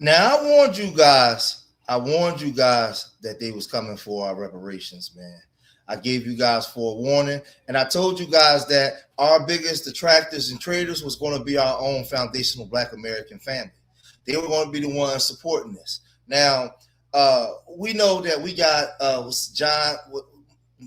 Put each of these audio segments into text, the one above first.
Now I warned you guys. I warned you guys that they was coming for our reparations, man. I gave you guys forewarning, and I told you guys that our biggest detractors and traitors was going to be our own foundational Black American family. They were going to be the ones supporting this. Now, we know that we got John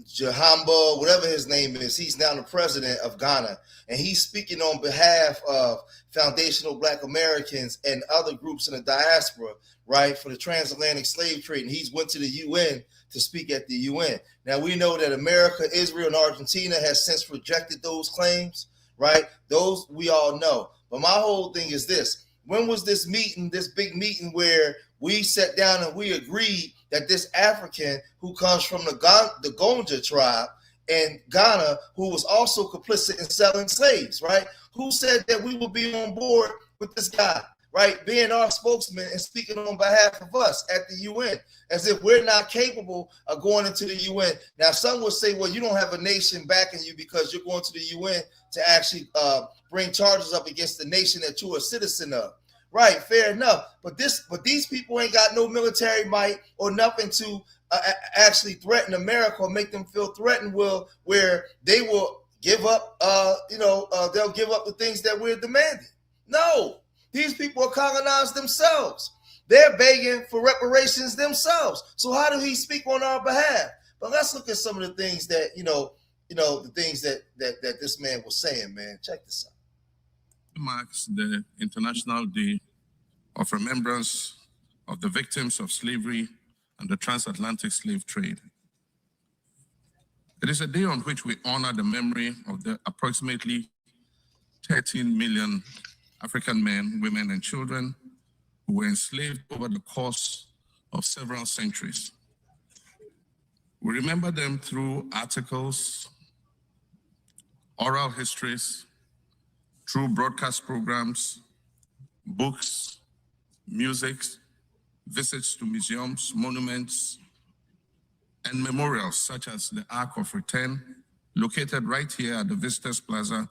Jahamba, whatever his name is. He's now the president of Ghana, and he's speaking on behalf of foundational Black Americans and other groups in the diaspora, right, for the transatlantic slave trade. And he's went to the UN to speak at the UN. Now, we know that America, Israel, and Argentina has since rejected those claims, right? Those we all know. But my whole thing is this. When was this meeting, this big meeting where we sat down and we agreed that this African who comes from the Gonja tribe in Ghana, who was also complicit in selling slaves, right? Who said that we would be on board with this guy, right? Being our spokesman and speaking on behalf of us at the UN, as if we're not capable of going into the UN. Now, some would say, well, you don't have a nation backing you because you're going to the UN to actually bring charges up against the nation that you're a citizen of. Right, fair enough. But these people ain't got no military might or nothing to actually threaten America or make them feel threatened. Where they will give up, they'll give up the things that we're demanding. No, these people are colonized themselves. They're begging for reparations themselves. So how do he speak on our behalf? But let's look at some of the things that the things that this man was saying. Man, check this out. Marks the International Day of Remembrance of the Victims of Slavery and the Transatlantic Slave Trade. It is a day on which we honor the memory of the approximately 13 million African men, women, and children who were enslaved over the course of several centuries. We remember them through articles, oral histories, through broadcast programs, books, music, visits to museums, monuments, and memorials such as the Ark of Return, located right here at the Visitors Plaza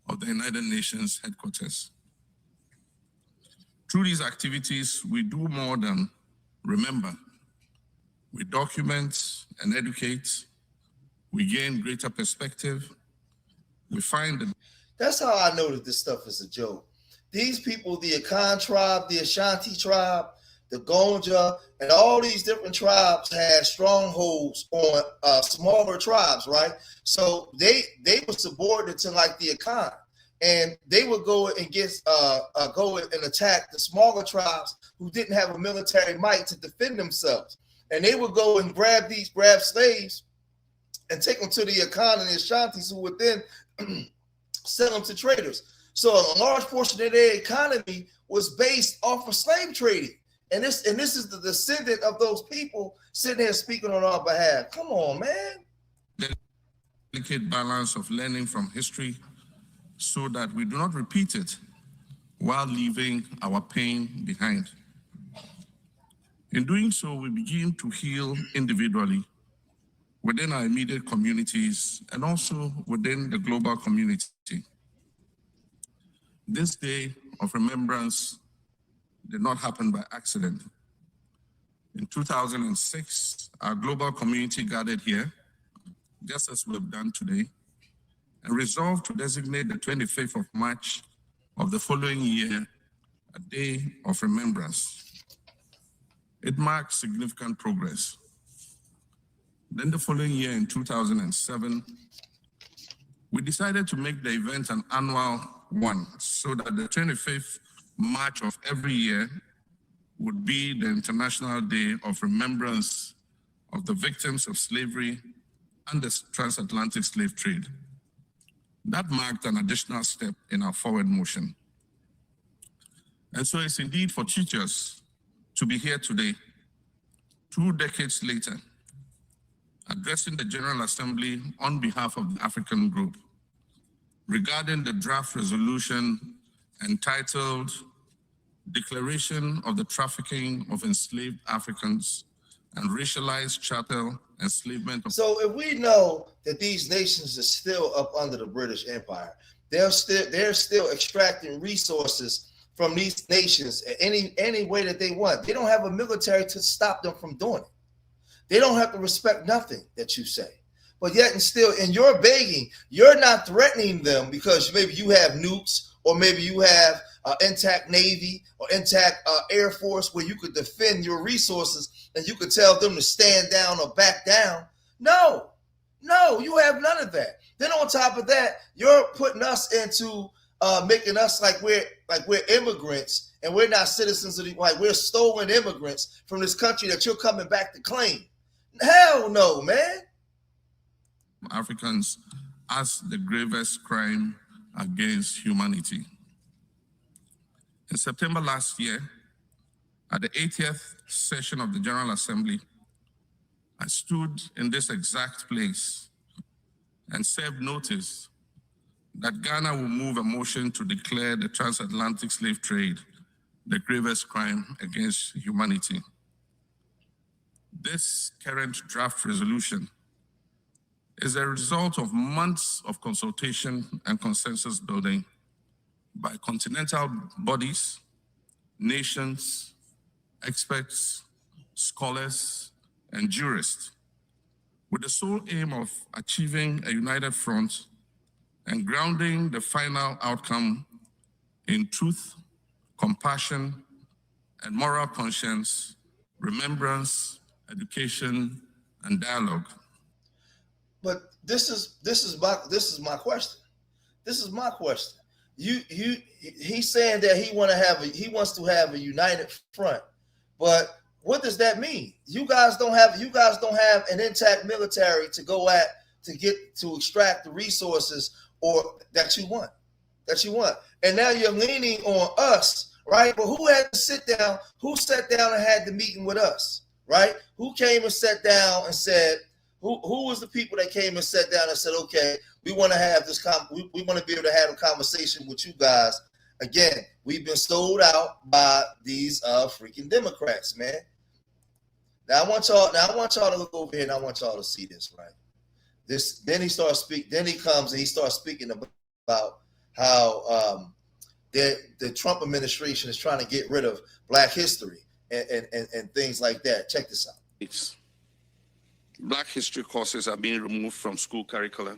of the United Nations headquarters. Through these activities, we do more than remember. We document and educate. We gain greater perspective. We find that. That's how I know that this stuff is a joke. These people, the Akan tribe, the Ashanti tribe, the Gonja, and all these different tribes had strongholds on smaller tribes, right? So they were subordinate to like the Akan, and they would go and go and attack the smaller tribes who didn't have a military might to defend themselves, and they would go and grab slaves and take them to the Akan and the Ashantis, who would then sell them to traders. So a large portion of their economy was based off of slave trading. And this is the descendant of those people sitting here speaking on our behalf. Come on, man. The delicate balance of learning from history so that we do not repeat it while leaving our pain behind. In doing so, we begin to heal individually within our immediate communities and also within the global community. This day of remembrance did not happen by accident. In 2006, our global community gathered here, just as we've done today, and resolved to designate the 25th of March of the following year a day of remembrance. It marked significant progress. Then the following year, in 2007, we decided to make the event an annual one, so that the 25th March of every year would be the International Day of Remembrance of the Victims of Slavery and the Transatlantic Slave Trade. That marked an additional step in our forward motion. And so it's indeed for teachers to be here today, 2 decades later, addressing the General Assembly on behalf of the African Group regarding the draft resolution entitled Declaration of the Trafficking of Enslaved Africans and Racialized Chattel Enslavement. So if we know that these nations are still up under the British Empire, they're still extracting resources from these nations any way that they want. They don't have a military to stop them from doing it. They don't have to respect nothing that you say. But yet and still, in your begging, you're not threatening them because maybe you have nukes or maybe you have intact Navy or intact Air Force where you could defend your resources and you could tell them to stand down or back down. No, you have none of that. Then on top of that, you're putting us into making us like we're immigrants and we're not citizens of the, like we're stolen immigrants from this country that you're coming back to claim. Hell no, man. Africans as the gravest crime against humanity. In September last year, at the 80th session of the General Assembly, I stood in this exact place and served notice that Ghana will move a motion to declare the transatlantic slave trade the gravest crime against humanity. This current draft resolution is a result of months of consultation and consensus building by continental bodies, nations, experts, scholars, and jurists, with the sole aim of achieving a united front and grounding the final outcome in truth, compassion, and moral conscience, remembrance, education, and dialogue. But this is my question. This is my question. He's saying that he wants to have a united front, but what does that mean? You guys don't have an intact military to go at to extract the resources or that you want. And now you're leaning on us, right? But who had to sit down? Who sat down and had the meeting with us, right? Who came and sat down and said, who was the people that came and sat down and said, okay, we want to have this we want to be able to have a conversation with you guys. Again, we've been sold out by these freaking Democrats, man. Now I want y'all to look over here and I want y'all to see this, right? Then he comes and he starts speaking about how the Trump administration is trying to get rid of Black history and things like that. Check this out. Black history courses are being removed from school curricula.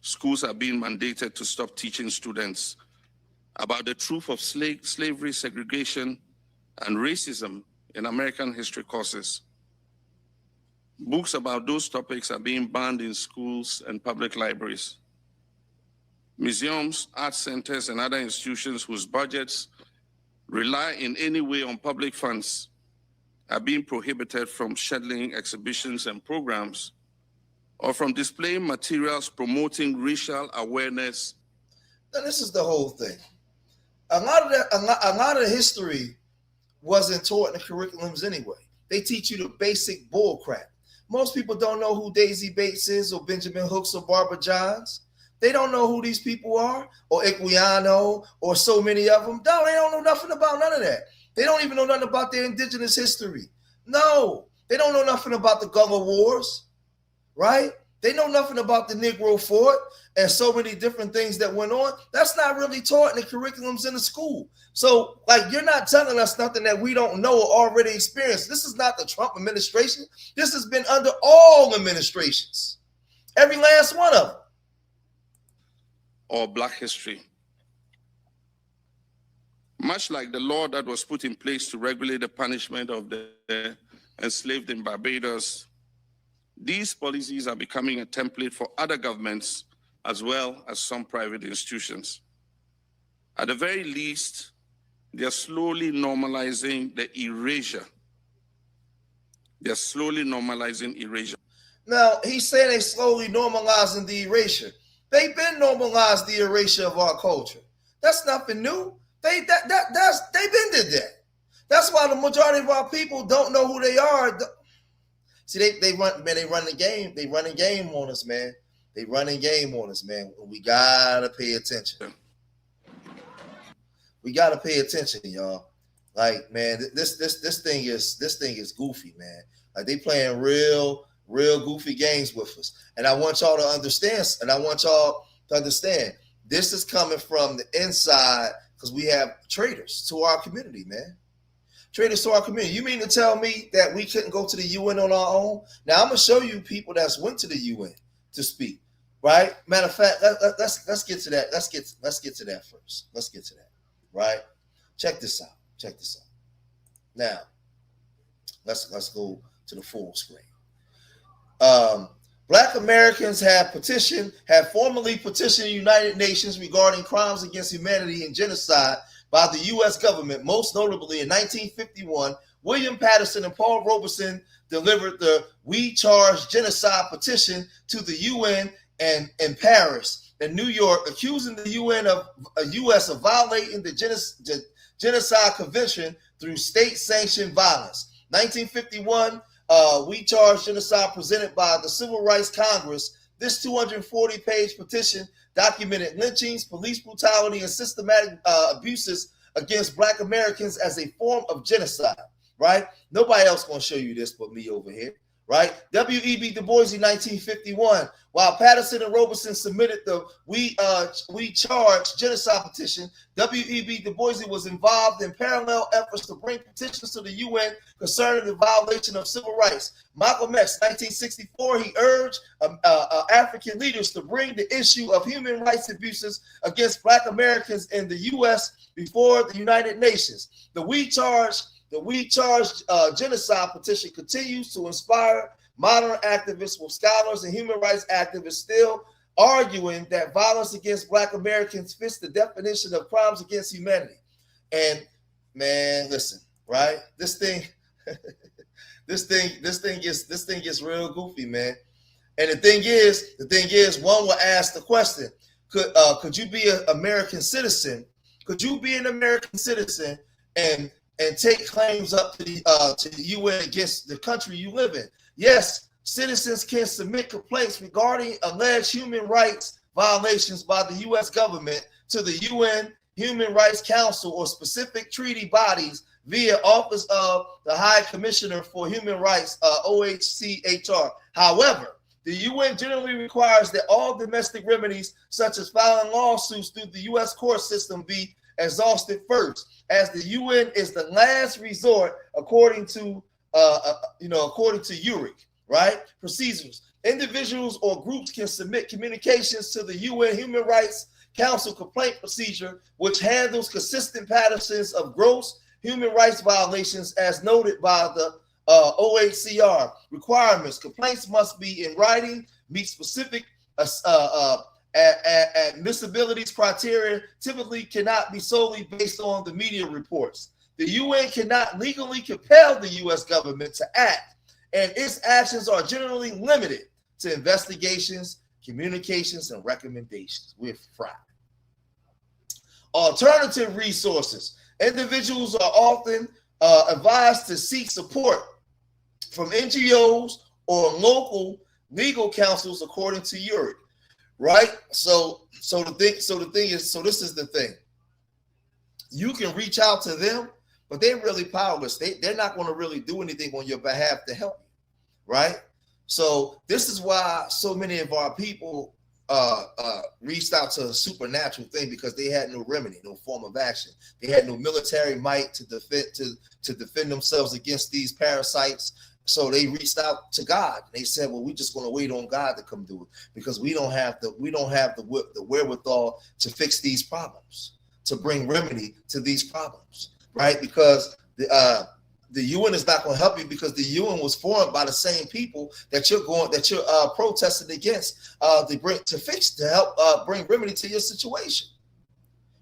Schools are being mandated to stop teaching students about the truth of slavery, segregation, and racism in American history courses. Books about those topics are being banned in schools and public libraries. Museums, art centers, and other institutions whose budgets rely in any way on public funds are being prohibited from scheduling exhibitions and programs or from displaying materials promoting racial awareness. Now, this is the whole thing. A lot of history wasn't taught in the curriculums anyway. They teach you the basic bull crap. Most people don't know who Daisy Bates is or Benjamin Hooks or Barbara Johns. They don't know who these people are, or Equiano, or so many of them. No, they don't know nothing about none of that. They don't even know nothing about their indigenous history. No, they don't know nothing about the Gullah Wars, right? They know nothing about the Negro Fort and so many different things that went on. That's not really taught in the curriculums in the school. So, like, you're not telling us nothing that we don't know or already experienced. This is not the Trump administration. This has been under all administrations, every last one of them. Or Black history. Much like the law that was put in place to regulate the punishment of the enslaved in Barbados, these policies are becoming a template for other governments as well as some private institutions. At the very least, they are slowly normalizing the erasure. They are slowly normalizing erasure. Now, he's saying they slowly normalizing the erasure. They've been normalized the erasure of our culture. That's nothing new. They've been did that. That's why the majority of our people don't know who they are. See, they run the game. They running game on us, man. They running game on us, man. We gotta pay attention. We gotta pay attention, y'all. Like, man, this thing is goofy, man. Like, they playing real goofy games with us. And I want y'all to understand. This is coming from the inside because we have traitors to our community, man. Traitors to our community. You mean to tell me that we couldn't go to the UN on our own? Now I'm gonna show you people that's went to the UN to speak, right? Matter of fact, let's get to that. Let's get to that first. Let's get to that, right? Check this out. Check this out. Now, let's go to the full screen. Black Americans have formally petitioned the United Nations regarding crimes against humanity and genocide by the U.S. government. Most notably, in 1951, William Patterson and Paul Robeson delivered the We Charge Genocide petition to the UN and in Paris and New York, accusing the U.S. of violating the Genocide Convention through state-sanctioned violence. 1951, We Charge Genocide, presented by the Civil Rights Congress. This 240-page petition documented lynchings, police brutality, and systematic abuses against Black Americans as a form of genocide, right? Nobody else going to show you this but me over here, right? W.E.B. Du Bois in 1951, while Patterson and Robeson submitted the We Charge Genocide petition, W.E.B. Du Bois was involved in parallel efforts to bring petitions to the UN concerning the violation of civil rights. Malcolm X, 1964, he urged African leaders to bring the issue of human rights abuses against Black Americans in the U.S. before the United Nations. The We Charge Genocide petition continues to inspire modern activists, with scholars and human rights activists still arguing that violence against Black Americans fits the definition of crimes against humanity. And man, listen, right? This thing gets real goofy, man. And the thing is, one will ask the question: could you be an American citizen? Could you be an American citizen and take claims up to the UN against the country you live in? Yes, citizens can submit complaints regarding alleged human rights violations by the U.S. government to the UN Human Rights Council or specific treaty bodies via Office of the High Commissioner for Human Rights, OHCHR. However, the UN generally requires that all domestic remedies, such as filing lawsuits through the U.S. court system, be exhausted first, as the UN is the last resort, according to URIC, right? Procedures. Individuals or groups can submit communications to the UN Human Rights Council complaint procedure, which handles consistent patterns of gross human rights violations as noted by the OHCR. Requirements: complaints must be in writing, meet specific admissibility criteria, typically cannot be solely based on the media reports. The UN cannot legally compel the U.S. government to act, and its actions are generally limited to investigations, communications, and recommendations. We're fried. Alternative resources. Individuals are often advised to seek support from NGOs or local legal counsels, according to URIC. Right? So this is the thing. You can reach out to them, but they're really powerless. They're not going to really do anything on your behalf to help you, right? So this is why so many of our people reached out to a supernatural thing, because they had no remedy, no form of action. They had no military might to defend themselves against these parasites. So they reached out to God. They said, "Well, we're just going to wait on God to come do it, because we don't have the wherewithal to fix these problems, to bring remedy to these problems." Right? Because the UN is not going to help you, because the UN was formed by the same people that you're protesting against to help bring remedy to your situation.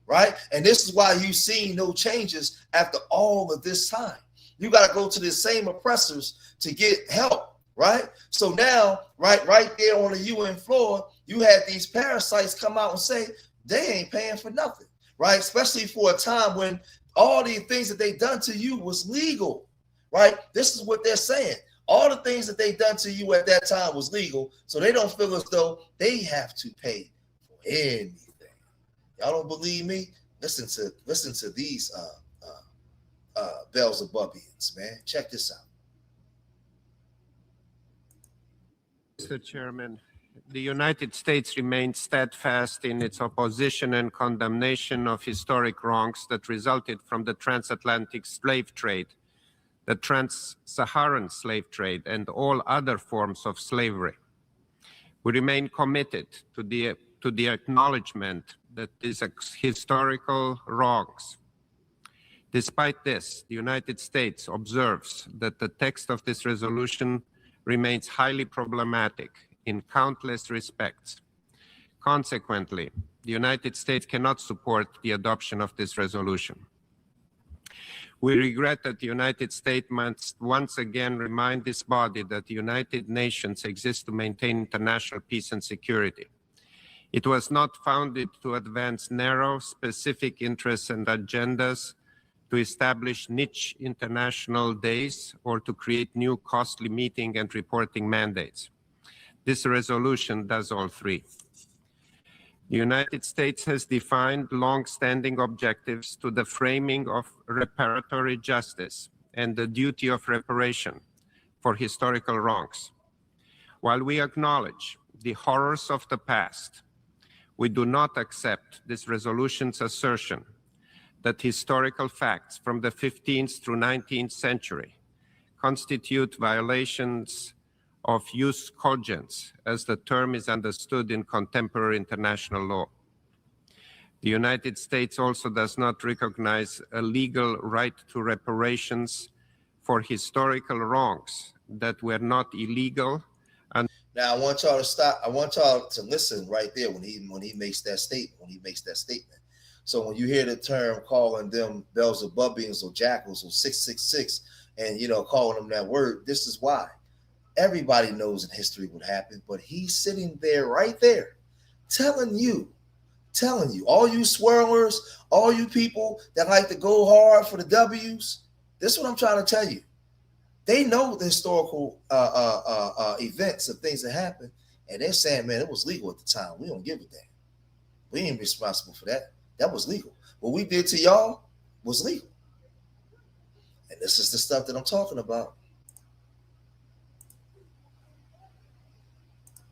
Right? And this is why you've seen no changes after all of this time. You got to go to the same oppressors to get help, right? So now, right there on the UN floor, you had these parasites come out and say they ain't paying for nothing, right? Especially for a time when all the things that they done to you was legal, right? This is what they're saying. All the things that they done to you at that time was legal, so they don't feel as though they have to pay for anything. Y'all don't believe me? Listen to these Beelzebubians, man. Check this out. Mr. Chairman, the United States remains steadfast in its opposition and condemnation of historic wrongs that resulted from the transatlantic slave trade, the trans-Saharan slave trade, and all other forms of slavery. We remain committed to the acknowledgement that these historical wrongs. Despite this, the United States observes that the text of this resolution remains highly problematic in countless respects. Consequently, the United States cannot support the adoption of this resolution. We regret that the United States must once again remind this body that the United Nations exists to maintain international peace and security. It was not founded to advance narrow, specific interests and agendas, to establish niche international days, or to create new costly meeting and reporting mandates. This resolution does all three. The United States has defined long-standing objectives to the framing of reparatory justice and the duty of reparation for historical wrongs. While we acknowledge the horrors of the past, we do not accept this resolution's assertion that historical facts from the 15th through 19th century constitute violations of jus cogens, as the term is understood in contemporary international law. The United States also does not recognize a legal right to reparations for historical wrongs that were not illegal. And now I want y'all to stop. I want y'all to listen right there when he makes that statement. So when you hear the term calling them Beelzebubians or jackals or 666, and calling them that word, this is why. Everybody knows in history what happened, but he's sitting there right there telling you, all you swirlers, all you people that like to go hard for the W's, this is what I'm trying to tell you. They know the historical events of things that happened, and they're saying, man, it was legal at the time. We don't give a damn. We ain't responsible for that. That was legal. What we did to y'all was legal. And this is the stuff that I'm talking about.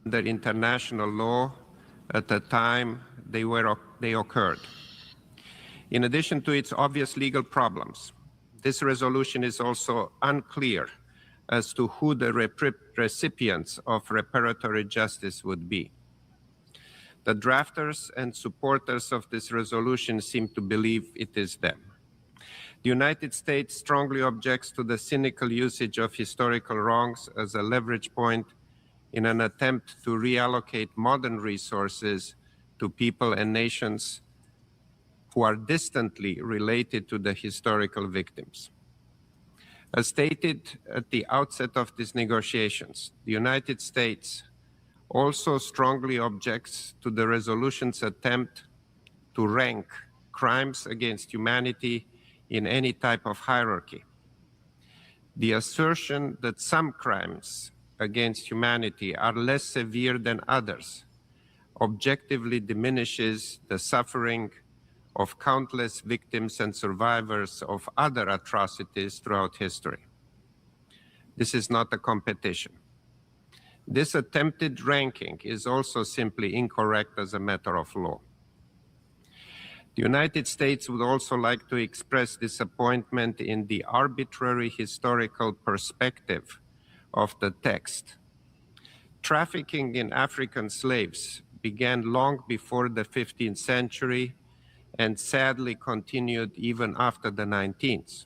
The international law at the time they occurred. In addition to its obvious legal problems, this resolution is also unclear as to who the recipients of reparatory justice would be. The drafters and supporters of this resolution seem to believe it is them. The United States strongly objects to the cynical usage of historical wrongs as a leverage point in an attempt to reallocate modern resources to people and nations who are distantly related to the historical victims. As stated at the outset of these negotiations, the United States also strongly objects to the resolution's attempt to rank crimes against humanity in any type of hierarchy. The assertion that some crimes against humanity are less severe than others objectively diminishes the suffering of countless victims and survivors of other atrocities throughout history. This is not a competition. This attempted ranking is also simply incorrect as a matter of law. The United States would also like to express disappointment in the arbitrary historical perspective of the text. Trafficking in African slaves began long before the 15th century and sadly continued even after the 19th.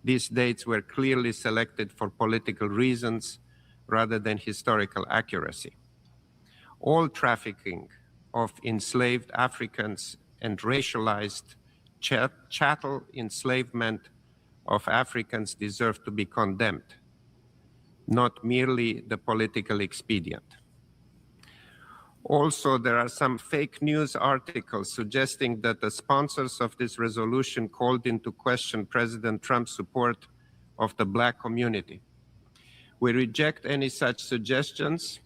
These dates were clearly selected for political reasons rather than historical accuracy. All trafficking of enslaved Africans and racialized chattel enslavement of Africans deserve to be condemned, not merely the political expedient. Also, there are some fake news articles suggesting that the sponsors of this resolution called into question President Trump's support of the Black community. We reject any such suggestions.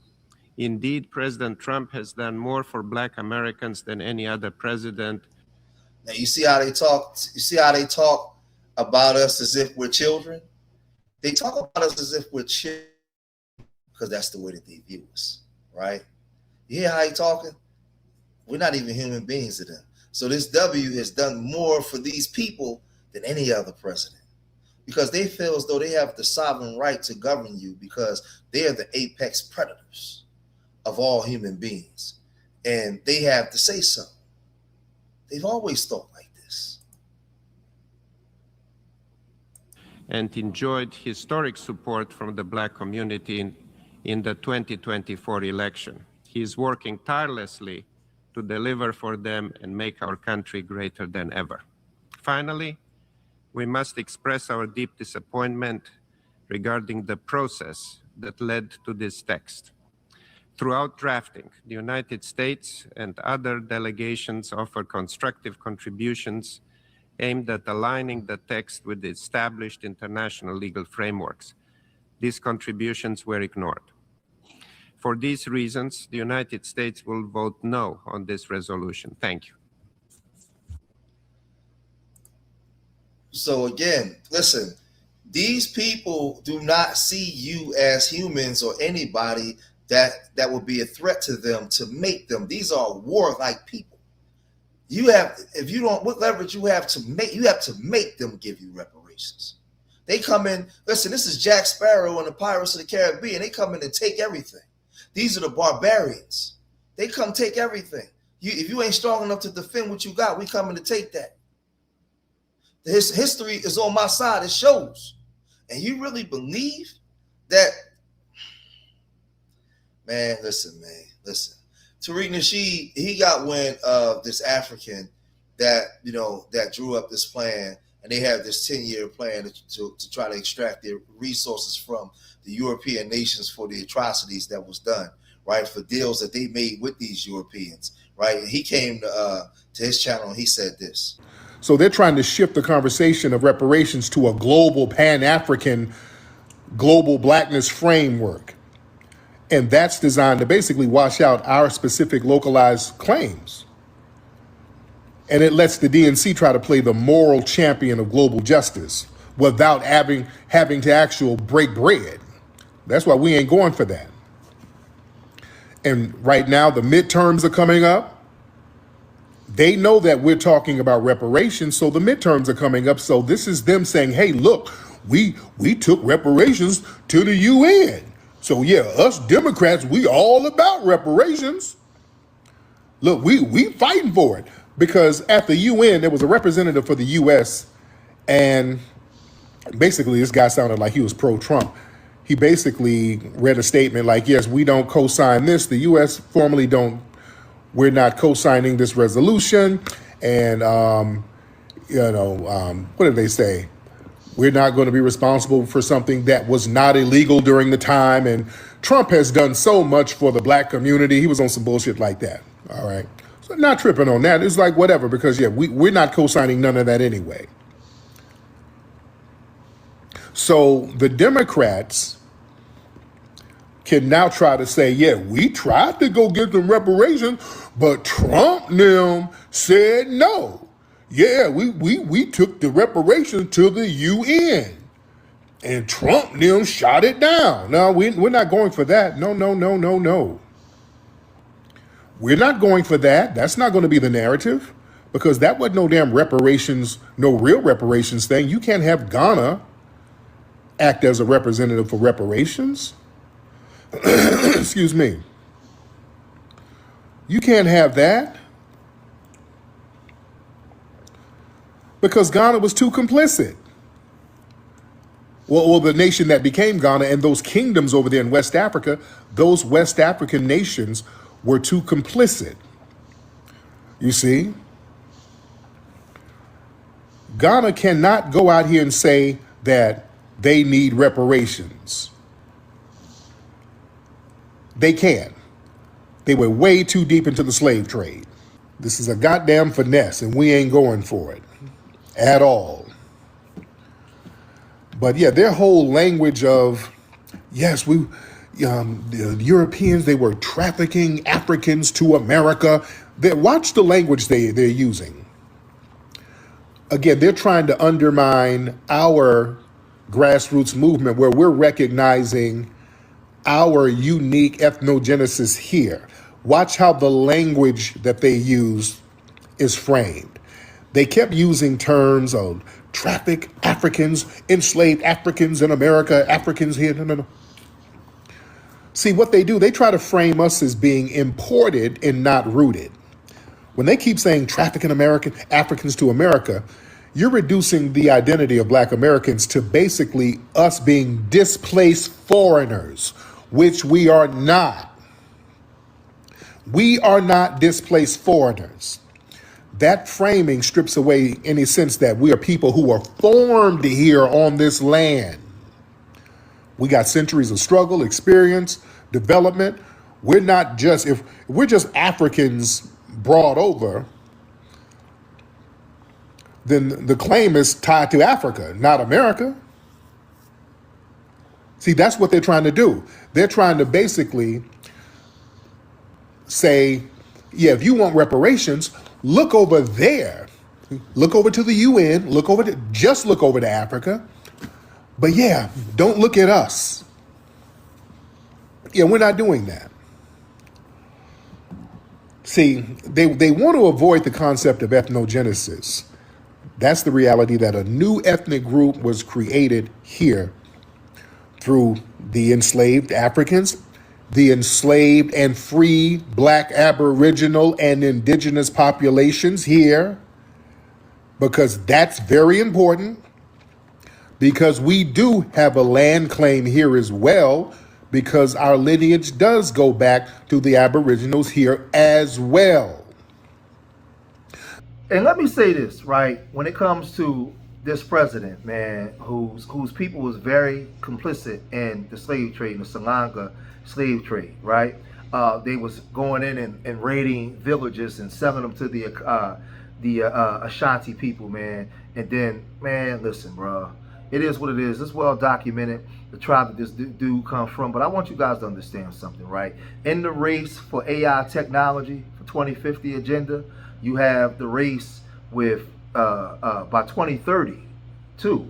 Indeed, President Trump has done more for Black Americans than any other president. Now you see how they talk. You see how they talk about us as if we're children. They talk about us as if we're children because that's the way that they view us, right? You hear how he talking? We're not even human beings to them. So this W has done more for these people than any other president, because they feel as though they have the sovereign right to govern you, because they are the apex predators of all human beings, and they have to say so. They've always thought like this. And enjoyed historic support from the Black community in the 2024 election. He is working tirelessly to deliver for them and make our country greater than ever. Finally, we must express our deep disappointment regarding the process that led to this text. Throughout drafting, the United States and other delegations offer constructive contributions aimed at aligning the text with the established international legal frameworks. These contributions were ignored. For these reasons, the United States will vote no on this resolution. Thank you. So again, listen, these people do not see you as humans or anybody that would be a threat to them to make them. These are warlike people. You have, if you don't, what leverage you have to make them give you reparations. They come in, listen, this is Jack Sparrow and the Pirates of the Caribbean. They come in and take everything. These are the barbarians. They come take everything. If you ain't strong enough to defend what you got, we coming to take that. His history is on my side. It shows. And you really believe that? Man, listen. Tariq Nasheed, he got wind of this African that, that drew up this plan, and they have this 10-year plan to try to extract their resources from the European nations for the atrocities that was done, right, for deals that they made with these Europeans, right? And he came to his channel and he said this. So they're trying to shift the conversation of reparations to a global Pan-African, global blackness framework. And that's designed to basically wash out our specific localized claims. And it lets the DNC try to play the moral champion of global justice without having to actually break bread. That's why we ain't going for that. And right now, the midterms are coming up. They know that we're talking about reparations, so the midterms are coming up. So this is them saying, hey, look, we took reparations to the UN. So yeah, us Democrats, we all about reparations. Look, we fighting for it. Because at the UN, there was a representative for the US, and basically this guy sounded like he was pro-Trump. He basically read a statement like, yes, we don't co-sign this. The US formally we're not co-signing this resolution. And, what did they say? We're not going to be responsible for something that was not illegal during the time. And Trump has done so much for the black community. He was on some bullshit like that. All right. So not tripping on that. It's like whatever, because yeah, we're not co-signing none of that anyway. So the Democrats can now try to say, yeah, we tried to go get them reparations, but Trump them said no. Yeah, we took the reparations to the UN, and Trump them shot it down. No, we're not going for that. No. We're not going for that. That's not going to be the narrative, because that wasn't no damn reparations, no real reparations thing. You can't have Ghana act as a representative for reparations. Excuse me. You can't have that, because Ghana was too complicit. Well, the nation that became Ghana and those kingdoms over there in West Africa, those West African nations were too complicit. You see? Ghana cannot go out here and say that they need reparations. They can. They were way too deep into the slave trade. This is a goddamn finesse, and we ain't going for it at all. But yeah, their whole language of, yes, the Europeans, they were trafficking Africans to America. Watch the language they're using. Again, they're trying to undermine our grassroots movement, where we're recognizing our unique ethnogenesis here. Watch how the language that they use is framed. They kept using terms of traffic Africans, enslaved Africans in America, Africans here. No. See, what they do, they try to frame us as being imported and not rooted. When they keep saying trafficking Africans to America, you're reducing the identity of Black Americans to basically us being displaced foreigners, which we are not. We are not displaced foreigners. That framing strips away any sense that we are people who are formed here on this land. We got centuries of struggle, experience, development. We're not just, if we're just Africans brought over, then the claim is tied to Africa, not America. See, that's what they're trying to do. They're trying to basically say, yeah, if you want reparations, look over there. Look over to the UN, just look over to Africa. But yeah, don't look at us. Yeah, we're not doing that. See, they want to avoid the concept of ethnogenesis. That's the reality that a new ethnic group was created here through the enslaved Africans, the enslaved and free Black Aboriginal and indigenous populations here, because that's very important, because we do have a land claim here as well, because our lineage does go back to the Aboriginals here as well. And let me say this, right? When it comes to this president, man, whose people was very complicit in the slave trade, the Salanga slave trade, right? They was going in and raiding villages and selling them to the Ashanti people, man. And then, man, listen, bro, it is what it is. It's well documented, the tribe that this dude comes from. But I want you guys to understand something, right? In the race for AI technology for 2050 agenda, you have the race with by 2030 too,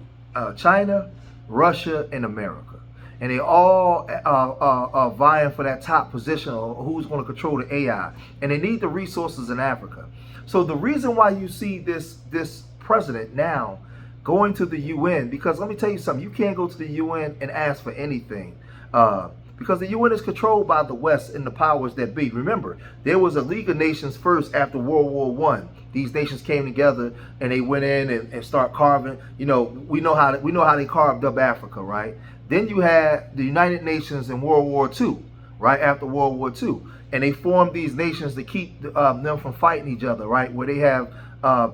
China, Russia, and America, and they all are vying for that top position of who's going to control the AI, and they need the resources in Africa. So the reason why you see this president now going to the UN, because let me tell you something, you can't go to the UN and ask for anything. Because the UN is controlled by the West and the powers that be. Remember, there was a League of Nations first after World War I. These nations came together and they went in and start carving. You know, we know how they carved up Africa, right? Then you had the United Nations in World War II, right after World War II, and they formed these nations to keep them from fighting each other, right? Where they have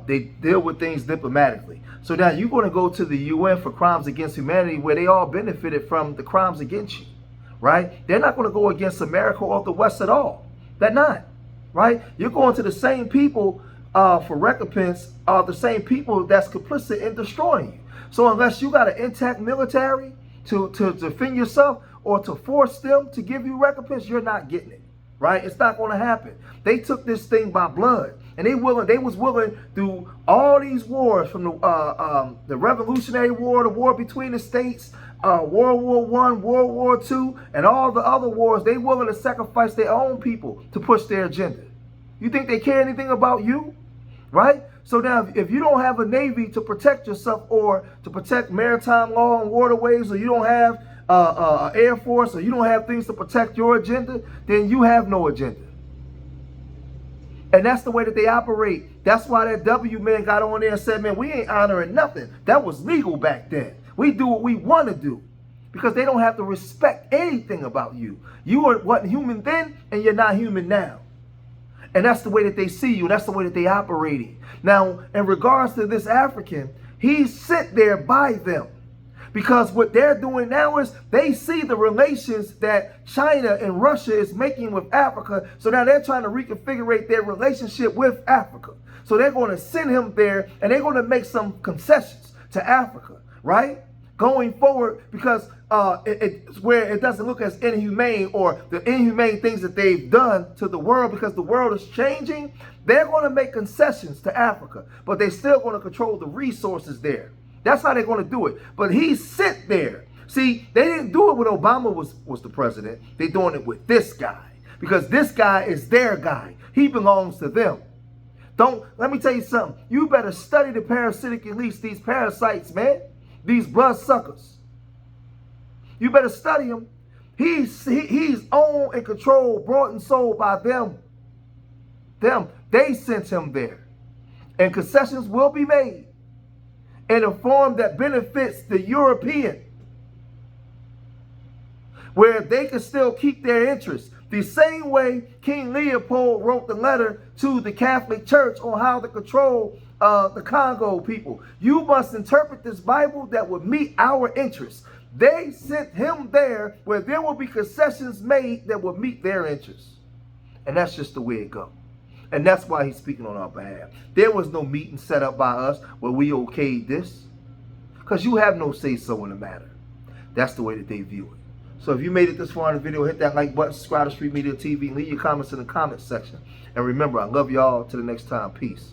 they deal with things diplomatically. So now you're going to go to the UN for crimes against humanity, where they all benefited from the crimes against you. Right? They're not going to go against America or the West at all. They're not. Right? You're going to the same people for recompense, the same people that's complicit in destroying you. So unless you got an intact military to defend yourself or to force them to give you recompense, you're not getting it. Right? It's not going to happen. They took this thing by blood, and they was willing through all these wars, from the Revolutionary War, the war between the states, World War I, World War II, and all the other wars. They willing to sacrifice their own people to push their agenda. You think they care anything about you? Right? So now, if you don't have a navy to protect yourself, or to protect maritime law and waterways, or you don't have Air Force, or you don't have things to protect your agenda, then you have no agenda. And that's the way that they operate. That's why that W man got on there and said, man, we ain't honoring nothing. That was legal back then. We do what we want to do, because they don't have to respect anything about you. You wasn't human then, and you're not human now. And that's the way that they see you. That's the way that they operating. Now, in regards to this African, he's sent there by them. Because what they're doing now is they see the relations that China and Russia is making with Africa. So now they're trying to reconfigure their relationship with Africa. So they're going to send him there, and they're going to make some concessions to Africa, right? Going forward, because it's where it doesn't look as inhumane, or the inhumane things that they've done to the world, because the world is changing. They're going to make concessions to Africa, but they're still going to control the resources there. That's how they're going to do it. But he's sent there. See, they didn't do it when Obama was the president. They're doing it with this guy. because this guy is their guy. He belongs to them. Let me tell you something. You better study the parasitic elites, these parasites, man. These blood suckers. You better study him. He's owned and controlled, brought and sold by them. They sent him there. And concessions will be made in a form that benefits the European, where they can still keep their interests. The same way King Leopold wrote the letter to the Catholic Church on how to control the Congo people. You must interpret this Bible that would meet our interests. They sent him there where there will be concessions made that will meet their interests. And that's just the way it goes. And that's why he's speaking on our behalf. There was no meeting set up by us where we okayed this, because you have no say-so in the matter. That's the way that they view it. So if you made it this far in the video, hit that like button, subscribe to Street Media TV, and leave your comments in the comment section. And remember, I love y'all. Till the next time. Peace.